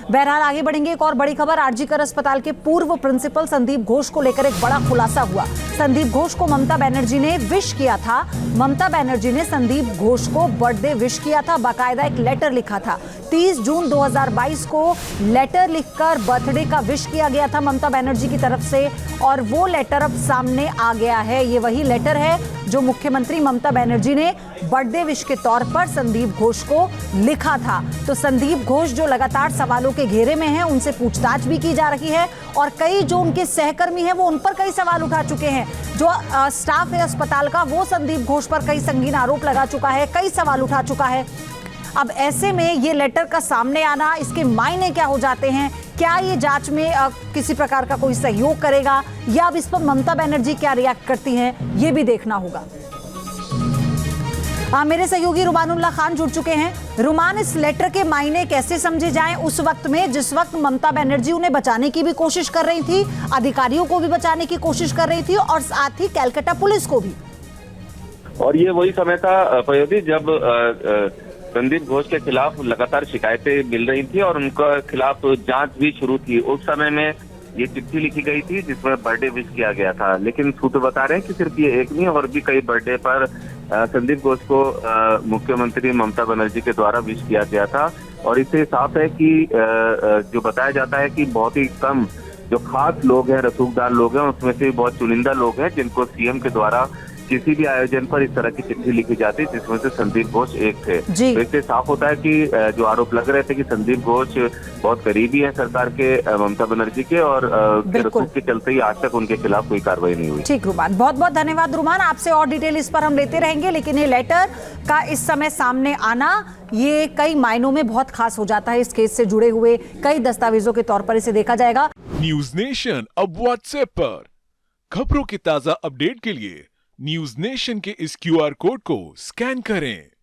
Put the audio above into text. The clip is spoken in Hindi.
बहरहाल आगे बढ़ेंगे। एक और बड़ी खबर, आरजी कर अस्पताल के पूर्व प्रिंसिपल संदीप घोष को लेकर एक बड़ा खुलासा हुआ। संदीप घोष को ममता बनर्जी ने विश किया था। ममता बनर्जी ने संदीप घोष को बर्थडे विश किया था, बाकायदा एक लेटर लिखा था। 30 जून 2022 को लेटर लिखकर बर्थडे का विश किया गया था ममता बनर्जी की तरफ से, और वो लेटर अब सामने आ गया है। ये वही लेटर है जो मुख्यमंत्री ममता बनर्जी ने बर्थडे विश के तौर पर संदीप घोष को लिखा था। तो संदीप घोष जो लगातार सवालों के घेरे में हैं, उनसे पूछताछ भी की जा रही है, और कई जो उनके सहकर्मी हैं वो उन पर कई सवाल उठा चुके हैं। जो स्टाफ है अस्पताल का, वो संदीप घोष पर कई संगीन आरोप लगा चुका है, कई सवाल उठा चुका है। अब ऐसे में ये लेटर का सामने आना, इसके मायने क्या हो जाते हैं? क्या ये जांच में किसी प्रकार का कोई सहयोग करेगा, या अब इस पर ममता बनर्जी क्या रिएक्ट करती हैं, ये भी देखना होगा। मेरे सहयोगी रुमानुल्लाह खान जुड़ चुके हैं। रुमान, इस लेटर के मायने कैसे समझे जाएं उस वक्त में जिस वक्त ममता बनर्जी उन्हें बचाने की भी कोशिश कर रही थी, अधिकारियों को भी बचाने की कोशिश कर रही थी, और साथ ही कलकत्ता पुलिस को भी? और ये वही समय था पयोधी जब संदीप घोष के खिलाफ लगातार शिकायतें मिल रही थी और उनका खिलाफ जांच भी शुरू थी। उस समय में ये चिट्ठी लिखी गई थी जिसमें बर्थडे विश किया गया था, लेकिन सूत्र बता रहे हैं कि सिर्फ ये एक नहीं, और भी कई बर्थडे पर संदीप घोष को मुख्यमंत्री ममता बनर्जी के द्वारा विश किया गया था। और इससे साफ है कि जो बताया जाता है कि बहुत ही कम जो खास लोग हैं, रसूखदार लोग हैं, उसमें से बहुत चुनिंदा लोग हैं जिनको सीएम के द्वारा किसी भी आयोजन पर इस तरह की चिट्ठी लिखी जाती है, जिसमें से संदीप घोष एक थे। तो इससे साफ होता है कि जो आरोप लग रहे थे कि संदीप घोष बहुत करीबी हैं सरकार के, ममता बनर्जी के, और रसूख के चलते ही आज तक उनके खिलाफ कोई कार्रवाई नहीं हुई। ठीक रुमान, बहुत बहुत धन्यवाद रुमान। आपसे और डिटेल इस पर हम लेते रहेंगे, लेकिन ये लेटर का इस समय सामने आना, ये कई मायनों में बहुत खास हो जाता है। इस केस से जुड़े हुए कई दस्तावेजों के तौर पर इसे देखा जाएगा। न्यूज नेशन अब व्हाट्सएप पर खबरों की ताजा अपडेट के लिए न्यूज नेशन के इस क्यूआर कोड को स्कैन करें।